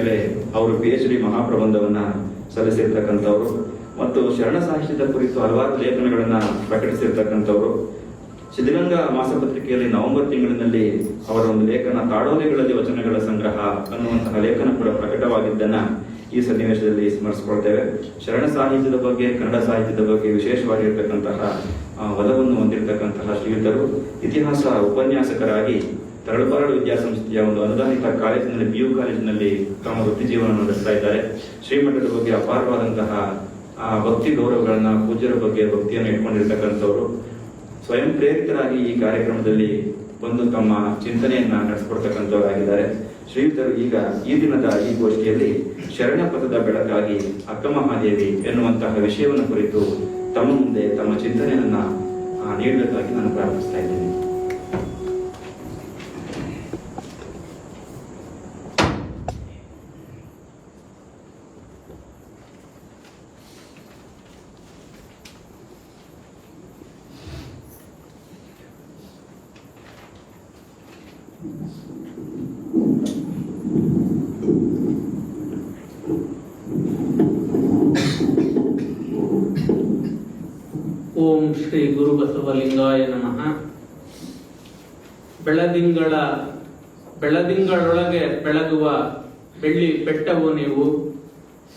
ಮೇಲೆ ಅವರು PhD ಮಹಾಪ್ರಬಂಧವನ್ನ ಸಲ್ಲಿಸಿರ್ತಕ್ಕಂಥವ್ರು ಮತ್ತು ಶರಣ ಸಾಹಿತ್ಯದ ಕುರಿತು ಹಲವಾರು ಲೇಖನಗಳನ್ನ ಪ್ರಕಟಿಸಿರ್ತಕ್ಕಂಥವ್ರು. ಸಿದ್ಧಗಂಗ ಮಾಸಪತ್ರಿಕೆಯಲ್ಲಿ ನವೆಂಬರ್ ತಿಂಗಳಿನಲ್ಲಿ ಅವರ ಒಂದು ಲೇಖನ ತಾಡೋಲೆಗಳಲ್ಲಿ ವಚನಗಳ ಸಂಗ್ರಹ ಅನ್ನುವಂತಹ ಲೇಖನ ಕೂಡ ಪ್ರಕಟವಾಗಿದ್ದನ್ನ ಈ ಸನ್ನಿವೇಶದಲ್ಲಿ ಸ್ಮರಿಸಿಕೊಳ್ತೇವೆ. ಶರಣ ಸಾಹಿತ್ಯದ ಬಗ್ಗೆ, ಕನ್ನಡ ಸಾಹಿತ್ಯದ ಬಗ್ಗೆ ವಿಶೇಷವಾಗಿರ್ತಕ್ಕಂತಹ ಒಲವನ್ನು ಹೊಂದಿರತಕ್ಕಂತಹ ಶ್ರೀಯುತರು ಇತಿಹಾಸ ಉಪನ್ಯಾಸಕರಾಗಿ ತರಳಬಾರಡು ವಿದ್ಯಾಸಂಸ್ಥೆಯ ಒಂದು ಅನುದಾನಿತ ಕಾಲೇಜಿನಲ್ಲಿ PU ಕಾಲೇಜಿನಲ್ಲಿ ತಮ್ಮ ವೃತ್ತಿ ಜೀವನ ನಡೆಸ್ತಾ ಇದ್ದಾರೆ. ಶ್ರೀಮಠದ ಬಗ್ಗೆ ಅಪಾರವಾದಂತಹ ಭಕ್ತಿ ಗೌರವಗಳನ್ನ, ಪೂಜ್ಯರ ಬಗ್ಗೆ ಭಕ್ತಿಯನ್ನು ಇಟ್ಕೊಂಡಿರ್ತಕ್ಕಂಥವ್ರು. ಸ್ವಯಂ ಪ್ರೇರಿತರಾಗಿ ಈ ಕಾರ್ಯಕ್ರಮದಲ್ಲಿ ಬಂದು ತಮ್ಮ ಚಿಂತನೆಯನ್ನ ನಡೆಸಿಕೊಡ್ತಕ್ಕಂಥವರಾಗಿದ್ದಾರೆ. ಶ್ರೀಯುತರು ಈಗ ಈ ದಿನದ ಈ ಗೋಷ್ಠಿಯಲ್ಲಿ ಶರಣ ಪಥದ ಬೆಳಕಾಗಿ ಅಕ್ಕಮಹಾದೇವಿ ಎನ್ನುವಂತಹ ವಿಷಯವನ್ನು ಕುರಿತು ತಮ್ಮ ಮುಂದೆ ತಮ್ಮ ಚಿಂತನೆಯನ್ನ ನೀಡಬೇಕಾಗಿ ನಾನು ಪ್ರಾರ್ಥಿಸ್ತಾ ಇದ್ದೇನೆ. ಓಂ ಶ್ರೀ ಗುರು ಬಸವಲಿಂಗಾಯ ನಮಃ. ಬೆಳದಿಂಗಳೊಳಗೆ ಬೆಳಗುವ ಬೆಳ್ಳಿ ಬೆಟ್ಟವು ನೀವು,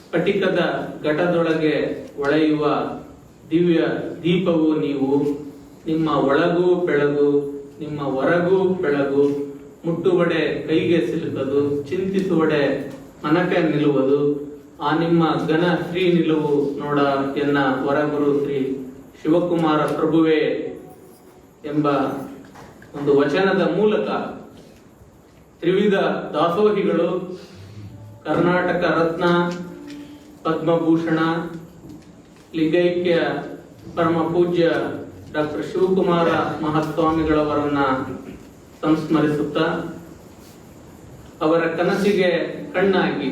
ಸ್ಫಟಿಕದ ಘಟದೊಳಗೆ ಒಳೆಯುವ ದಿವ್ಯ ದೀಪವು ನೀವು. ನಿಮ್ಮ ಒಳಗೂ ಬೆಳಗು, ನಿಮ್ಮ ಹೊರಗೂ ಬೆಳಗು. ಮುಟ್ಟುವಡೆ ಕೈಗೆ ಸಿಲುಕದು, ಚಿಂತಿಸುವಡೆ ಮನಕ್ಕೆ ನಿಲ್ಲುವುದು. ಆ ನಿಮ್ಮ ಘನ ಶ್ರೀ ನಿಲುವು ನೋಡ ಎನ್ನ ವರಗುರು ಶ್ರೀ ಶಿವಕುಮಾರ ಪ್ರಭುವೇ ಎಂಬ ಒಂದು ವಚನದ ಮೂಲಕ ತ್ರಿವಿಧ ದಾಸೋಹಿಗಳು, ಕರ್ನಾಟಕ ರತ್ನ, ಪದ್ಮಭೂಷಣ, ಲಿಂಗೈಕ್ಯ ಪರಮ ಪೂಜ್ಯ ಡಾಕ್ಟರ್ ಶಿವಕುಮಾರ ಮಹಾಸ್ವಾಮಿಗಳವರನ್ನ ಸಂಸ್ಮರಿಸುತ್ತಾ, ಅವರ ಕನಸಿಗೆ ಕಣ್ಣಾಗಿ,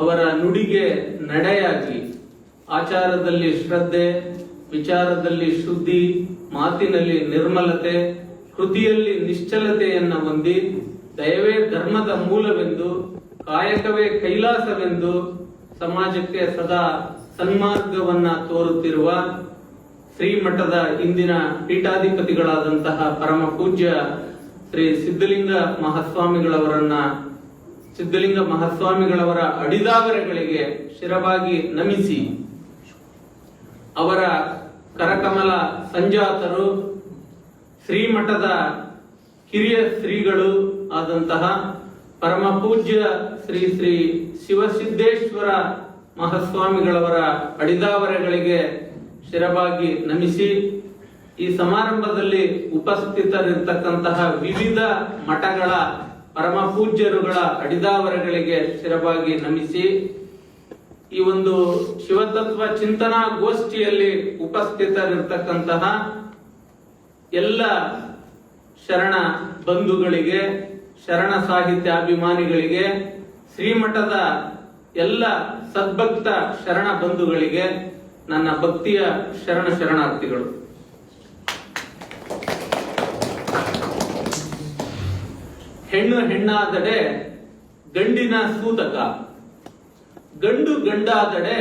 ಅವರ ನುಡಿಗೆ ನಡೆಯಾಗಿ, ಆಚಾರದಲ್ಲಿ ಶ್ರದ್ಧೆ, ವಿಚಾರದಲ್ಲಿ ಶುದ್ಧಿ, ಮಾತಿನಲ್ಲಿ ನಿರ್ಮಲತೆ, ಕೃತಿಯಲ್ಲಿ ನಿಶ್ಚಲತೆಯನ್ನ ಹೊಂದಿ, ದಯವೇ ಧರ್ಮದ ಮೂಲವೆಂದು, ಕಾಯಕವೇ ಕೈಲಾಸವೆಂದು ಸಮಾಜಕ್ಕೆ ಸದಾ ಸನ್ಮಾರ್ಗವನ್ನ ತೋರುತ್ತಿರುವ ಶ್ರೀಮಠದ ಇಂದಿನ ಪೀಠಾಧಿಪತಿಗಳಾದಂತಹ ಪರಮ ಪೂಜ್ಯ ಶ್ರೀ ಸಿದ್ಧಲಿಂಗ ಮಹಾಸ್ವಾಮಿಗಳವರ ಅಡಿದಾವರೆಗಳಿಗೆ ಶಿರವಾಗಿ ನಮಿಸಿ, ಅವರ ಕರಕಮಲ ಸಂಜಾತರು, ಶ್ರೀಮಠದ ಹಿರಿಯ ಶ್ರೀಗಳು ಆದಂತಹ ಪರಮ ಪೂಜ್ಯ ಶ್ರೀ ಶ್ರೀ ಶಿವಸಿದ್ದೇಶ್ವರ ಮಹಾಸ್ವಾಮಿಗಳವರ ಅಡಿದಾವರೆಗಳಿಗೆ ಶಿರವಾಗಿ ನಮಿಸಿ, ಈ ಸಮಾರಂಭದಲ್ಲಿ ಉಪಸ್ಥಿತರಿರ್ತಕ್ಕಂತಹ ವಿವಿಧ ಮಠಗಳ ಪರಮ ಪೂಜ್ಯರುಗಳ ಅಡಿದಾವರೆಗಳಿಗೆ ಶಿರವಾಗಿ ನಮಿಸಿ, ಈ ಒಂದು ಶಿವತತ್ವ ಚಿಂತನಾ ಗೋಷ್ಠಿಯಲ್ಲಿ ಉಪಸ್ಥಿತರಿರ್ತಕ್ಕಂತಹ ಎಲ್ಲ ಶರಣ ಬಂಧುಗಳಿಗೆ, ಶರಣ ಸಾಹಿತ್ಯಾಭಿಮಾನಿಗಳಿಗೆ, ಶ್ರೀಮಠದ ಎಲ್ಲ ಸದ್ಭಕ್ತ ಶರಣ ಬಂಧುಗಳಿಗೆ ನನ್ನ ಭಕ್ತಿಯ ಶರಣಾರ್ಥಿಗಳು. ಹೆಣ್ಣು ಹೆಣ್ಣಾದಡೆ ಗಂಡಿನ ಸೂತಕ, ಗಂಡು ಗಂಡಾದಡೆ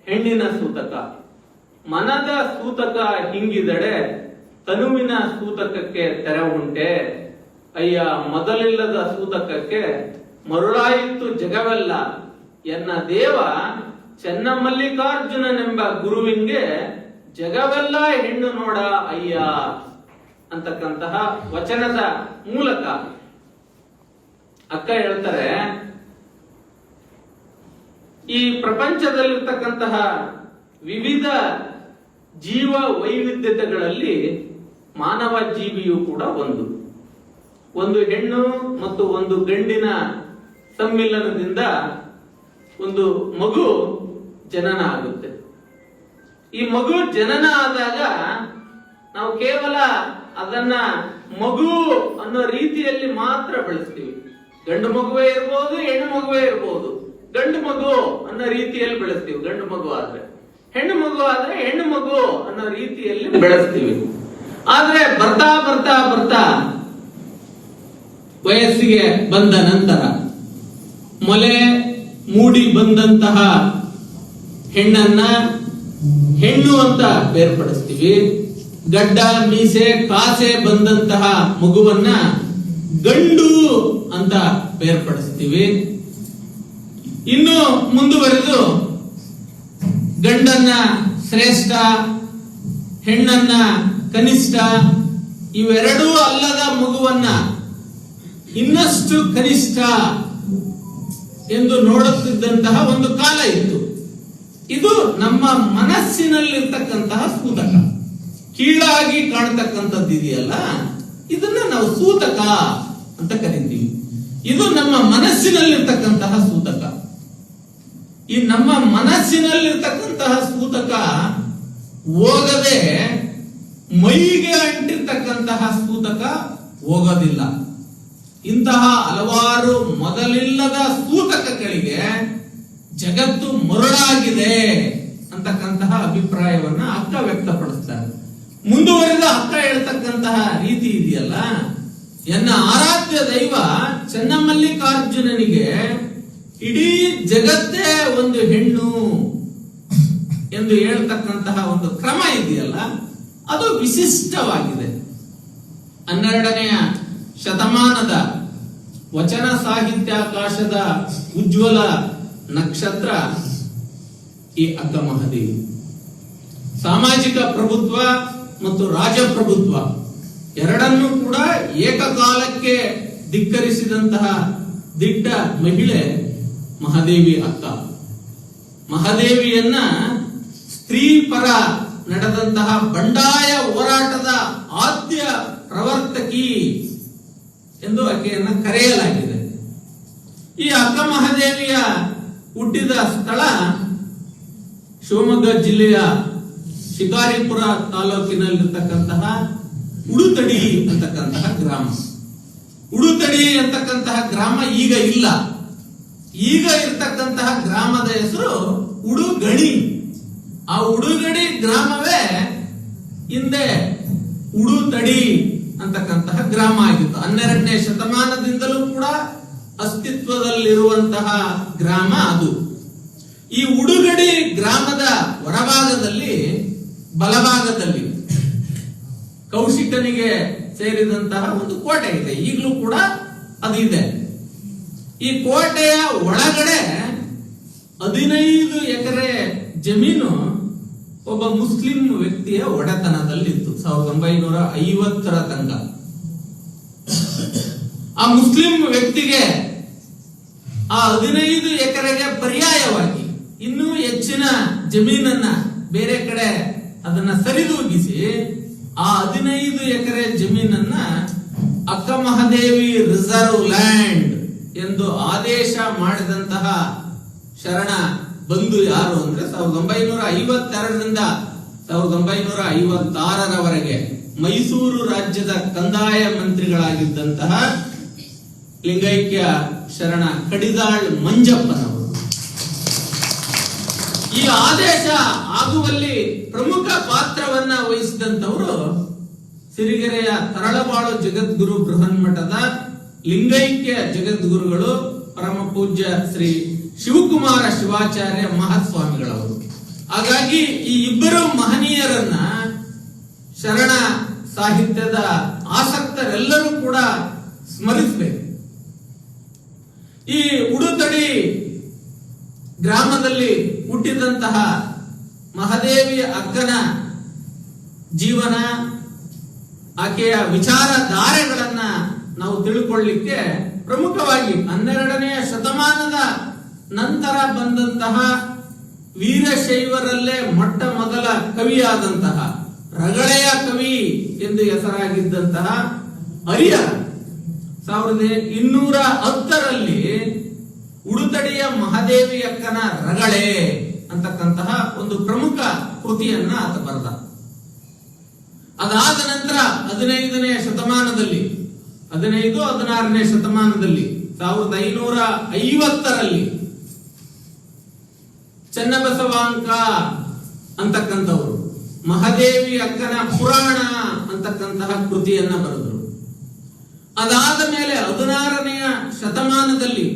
ಹೆಣ್ಣಿನ ಸೂತಕ. ಮನದ ಸೂತಕ ಹಿಂಗಿದಡೆ ತನುವಿನ ಸೂತಕಕ್ಕೆ ತೆರೆ ಉಂಟೆ. ಅಯ್ಯ ಮೊದಲಿಲ್ಲದ ಸೂತಕಕ್ಕೆ ಮರುಳಾಯಿತು ಜಗವೆಲ್ಲ. ಎನ್ನ ದೇವ ಚೆನ್ನಮಲ್ಲಿಕಾರ್ಜುನನೆಂಬ ಗುರುವಿಂಗೆ ಜಗವೆಲ್ಲ ಹೆಣ್ಣು ನೋಡ ಅಯ್ಯ ಅಂತಕ್ಕಂತಹ ವಚನದ ಮೂಲಕ ಅಕ್ಕ ಹೇಳ್ತಾರೆ, ಈ ಪ್ರಪಂಚದಲ್ಲಿರ್ತಕ್ಕಂತಹ ವಿವಿಧ ಜೀವ ವೈವಿಧ್ಯತೆಗಳಲ್ಲಿ ಮಾನವ ಜೀವಿಯು ಕೂಡ ಒಂದು ಹೆಣ್ಣು ಮತ್ತು ಒಂದು ಗಂಡಿನ ಸಮ್ಮಿಲನದಿಂದ ಒಂದು ಮಗು ಜನನ ಆಗುತ್ತೆ. ಈ ಮಗು ಜನನ ಆದಾಗ ನಾವು ಕೇವಲ ಅದನ್ನ ಮಗು ಅನ್ನೋ ರೀತಿಯಲ್ಲಿ ಮಾತ್ರ ಬೆಳೆಸ್ತೀವಿ. ಗಂಡು ಮಗುವೇ ಇರ್ಬೋದು, ಹೆಣ್ಣು ಮಗುವೇ ಇರ್ಬೋದು. ಗಂಡು ಮಗು ಅನ್ನೋ ರೀತಿಯಲ್ಲಿ ಬೆಳೆಸ್ತೀವಿ ಗಂಡು ಮಗು ಆದ್ರೆ, ಹೆಣ್ಣು ಮಗು ಆದ್ರೆ ಹೆಣ್ಣು ಮಗು ಅನ್ನೋ ರೀತಿಯಲ್ಲಿ ಬೆಳೆಸ್ತೀವಿ. ಆದ್ರೆ ಬರ್ತಾ ಬರ್ತಾ ಬರ್ತಾ ವಯಸ್ಸಿಗೆ ಬಂದ ನಂತರ ಮೊಲೆ ಮೂಡಿ ಬಂದಂತಹ ಹೆಣ್ಣನ್ನ ಹೆಣ್ಣು ಅಂತ ಬೇರ್ಪಡಿಸ್ತೀವಿ. ಗಡ್ಡ ಮೀಸೆ ಕಾಸೆ ಬಂದಂತಹ ಮಗುವನ್ನ ಗಂಡು ಅಂತ ಬೇರ್ಪಡಿಸ್ತೀವಿ. ಇನ್ನು ಮುಂದುವರೆದು ಗಂಡನ್ನ ಶ್ರೇಷ್ಠ, ಹೆಣ್ಣನ್ನ ಕನಿಷ್ಠ, ಇವೆರಡೂ ಅಲ್ಲದ ಮಗುವನ್ನ ಇನ್ನಷ್ಟು ಕನಿಷ್ಠ ಎಂದು ನೋಡುತ್ತಿದ್ದಂತಹ ಒಂದು ಕಾಲ ಇತ್ತು. ಇದು ನಮ್ಮ ಮನಸ್ಸಿನಲ್ಲಿರ್ತಕ್ಕಂತಹ ಸೂತಕ. ಕೀಳಾಗಿ ಕಾಣ್ತಕ್ಕಂಥದ್ದು ಇದೆಯಲ್ಲ, ಇದನ್ನ ನಾವು ಸೂತಕ ಅಂತ ಕರಿತೀವಿ. ಇದು ನಮ್ಮ ಮನಸ್ಸಿನಲ್ಲಿರ್ತಕ್ಕಂತಹ ಸೂತಕ. ಈ ನಮ್ಮ ಮನಸ್ಸಿನಲ್ಲಿರ್ತಕ್ಕಂತಹ ಸೂತಕ ಹೋಗದೆ ಮೈಗೆ ಅಂಟಿರ್ತಕ್ಕಂತಹ ಸೂತಕ ಹೋಗೋದಿಲ್ಲ. ಇಂತಹ ಹಲವಾರು ಮೊದಲಿಲ್ಲದ ಸೂತಕಗಳಿಗೆ ಜಗತ್ತು ಮರುಳಾಗಿದೆ ಅಂತಕ್ಕಂತಹ ಅಭಿಪ್ರಾಯವನ್ನ ಅಕ್ಕ ವ್ಯಕ್ತಪಡಿಸ್ತಾರೆ. ಮುಂದುವರೆದ ಅಕ್ಕ ಹೇಳ್ತಕ್ಕಂತಹ ರೀತಿ ಇದೆಯಲ್ಲ, ಎನ್ನ ಆರಾಧ್ಯ ದೈವ ಚೆನ್ನಮಲ್ಲಿಕಾರ್ಜುನನಿಗೆ ಇಡೀ ಜಗತ್ತೇ ಒಂದು ಹೆಣ್ಣು ಎಂದು ಹೇಳ್ತಕ್ಕಂತಹ ಒಂದು ಕ್ರಮ ಇದೆಯಲ್ಲ, ಅದು ವಿಶಿಷ್ಟವಾಗಿದೆ. 12ನೇ ಶತಮಾನದ ವಚನ ಸಾಹಿತ್ಯಾಕಾಶದ ಉಜ್ವಲ ನಕ್ಷತ್ರ ಈ ಅಕ್ಕ ಮಹಾದೇವಿ. ಸಾಮಾಜಿಕ ಪ್ರಭುತ್ವ ಮತ್ತು ರಾಜಪ್ರಭುತ್ವ ಎರಡನ್ನೂ ಕೂಡ ಏಕಕಾಲಕ್ಕೆ ಧಿಕ್ಕರಿಸಿದಂತಹ ದಿಟ್ಟ ಮಹಿಳೆ ಮಹಾದೇವಿ ಅಕ್ಕ. ಮಹಾದೇವಿಯನ್ನ ಸ್ತ್ರೀ ಪರ ನಡೆದಂತಹ ಬಂಡಾಯ ಹೋರಾಟದ ಆದ್ಯ ಪ್ರವರ್ತಕಿ ಎಂದು ಆಕೆಯನ್ನ ಕರೆಯಲಾಗಿದೆ. ಈ ಅಕ್ಕ ಮಹಾದೇವಿಯ ಹುಟ್ಟಿದ ಸ್ಥಳ ಶಿವಮೊಗ್ಗ ಜಿಲ್ಲೆಯ ಶಿಕಾರಿಪುರ ತಾಲೂಕಿನಲ್ಲಿರ್ತಕ್ಕಂತಹ ಉಡುತಡಿ ಅಂತಕ್ಕಂತಹ ಗ್ರಾಮ. ಉಡುತಡಿ ಅಂತಕ್ಕಂತಹ ಗ್ರಾಮ ಈಗ ಇಲ್ಲ. ಈಗ ಇರ್ತಕ್ಕಂತಹ ಗ್ರಾಮದ ಹೆಸರು ಉಡುಗಣಿ. ಆ ಉಡುಗಣಿ ಗ್ರಾಮವೇ ಹಿಂದೆ ಉಡುತಡಿ ಅಂತಕ್ಕಂತಹ ಗ್ರಾಮ ಆಗಿತ್ತು. 12ನೇ ಶತಮಾನದಿಂದಲೂ ಕೂಡ ಅಸ್ತಿತ್ವದಲ್ಲಿರುವಂತಹ ಗ್ರಾಮ ಅದು. ಈ ಉಡುಗಡಿ ಗ್ರಾಮದ ಹೊರಭಾಗದಲ್ಲಿ ಬಲಭಾಗದಲ್ಲಿ ಕೌಶಿಕನಿಗೆ ಸೇರಿದಂತಹ ಒಂದು ಕೋಟೆ ಇದೆ. ಈಗಲೂ ಕೂಡ ಅದು ಇದೆ. ಈ ಕೋಟೆಯ ಒಳಗಡೆ 15 ಎಕರೆ ಜಮೀನು ಒಬ್ಬ ಮುಸ್ಲಿಂ ವ್ಯಕ್ತಿಯ ಒಡೆತನದಲ್ಲಿತ್ತು 1950ರ ತನಕ. ಆ ಮುಸ್ಲಿಂ ವ್ಯಕ್ತಿಗೆ ಆ 15 ಎಕರೆಗೆ ಪರ್ಯಾಯವಾಗಿ ಇನ್ನೂ ಹೆಚ್ಚಿನ ಜಮೀನನ್ನ ಬೇರೆ ಕಡೆ ಅದನ್ನ ಸರಿದೂಗಿಸಿ ಆ 15 ಎಕರೆ ಜಮೀನನ್ನ ಅಕ್ಕ ಮಹಾದೇವಿ ರಿಸರ್ವ್ ಲ್ಯಾಂಡ್ ಎಂದು ಆದೇಶ ಮಾಡಿದಂತಹ ಶರಣ ಬಂಧು ಯಾರು ಅಂದ್ರೆ 1952ರಿಂದ 1956ರವರೆಗೆ ಮೈಸೂರು ರಾಜ್ಯದ ಕಂದಾಯ ಮಂತ್ರಿಗಳಾಗಿದ್ದಂತಹ ಲಿಂಗೈಕ್ಯ ಶರಣ ಕಡಿದಾಳ್ ಮಂಜಪ್ಪನವರು. ಈ ಆದೇಶ ಆಗುವಲ್ಲಿ ಪ್ರಮುಖ ಪಾತ್ರವನ್ನ ವಹಿಸಿದಂತವರು ಸಿರಿಗೆರೆಯ ತರಳಬಾಳು ಜಗದ್ಗುರು ಬೃಹನ್ಮಠದ ಲಿಂಗೈಕ್ಯ ಜಗದ್ಗುರುಗಳು ಪರಮ ಪೂಜ್ಯ ಶ್ರೀ ಶಿವಕುಮಾರ ಶಿವಾಚಾರ್ಯ ಮಹಾಸ್ವಾಮಿಗಳವರು. ಹಾಗಾಗಿ ಈ ಇಬ್ಬರು ಮಹನೀಯರನ್ನ ಶರಣ ಸಾಹಿತ್ಯದ ಆಸಕ್ತರೆಲ್ಲರೂ ಕೂಡ ಸ್ಮರಿಸಬೇಕು. ಈ ಉಡುತಡಿ ಗ್ರಾಮದಲ್ಲಿ ಹುಟ್ಟಿದಂತಹ ಮಹಾದೇವಿ ಅಕ್ಕನ ಜೀವನ, ಆಕೆಯ ವಿಚಾರಧಾರೆಗಳನ್ನ ನಾವು ತಿಳ್ಕೊಳ್ಳಿಕ್ಕೆ ಪ್ರಮುಖವಾಗಿ 12ನೇ ಶತಮಾನದ ನಂತರ ಬಂದಂತಹ ವೀರಶೈವರಲ್ಲೇ ಮೊಟ್ಟ ಮೊದಲ ಕವಿಯಾದಂತಹ ರಗಳೆಯ ಕವಿ ಎಂದು ಹೆಸರಾಗಿದ್ದಂತಹ ಹರಿಹರ 1210ರಲ್ಲಿ ಉಡುತಡಿಯ ಮಹಾದೇವಿ ಅಕ್ಕನ ರಗಳೆ ಅಂತಕ್ಕಂತಹ ಒಂದು ಪ್ರಮುಖ ಕೃತಿಯನ್ನ ಆತ ಬರೆದ. ಅದಾದ ನಂತರ 15ನೇ ಶತಮಾನದಲ್ಲಿ 15-16ನೇ ಶತಮಾನದಲ್ಲಿ 1550ರಲ್ಲಿ ಚನ್ನಬಸವಾಂಕ ಅಂತಕ್ಕಂಥವರು ಮಹಾದೇವಿ ಅಕ್ಕನ ಪುರಾಣ ಅಂತಕ್ಕಂತಹ ಕೃತಿಯನ್ನ ಬರೆದರು. ಅದಾದ ಮೇಲೆ 16ನೇ ಶತಮಾನದಲ್ಲಿ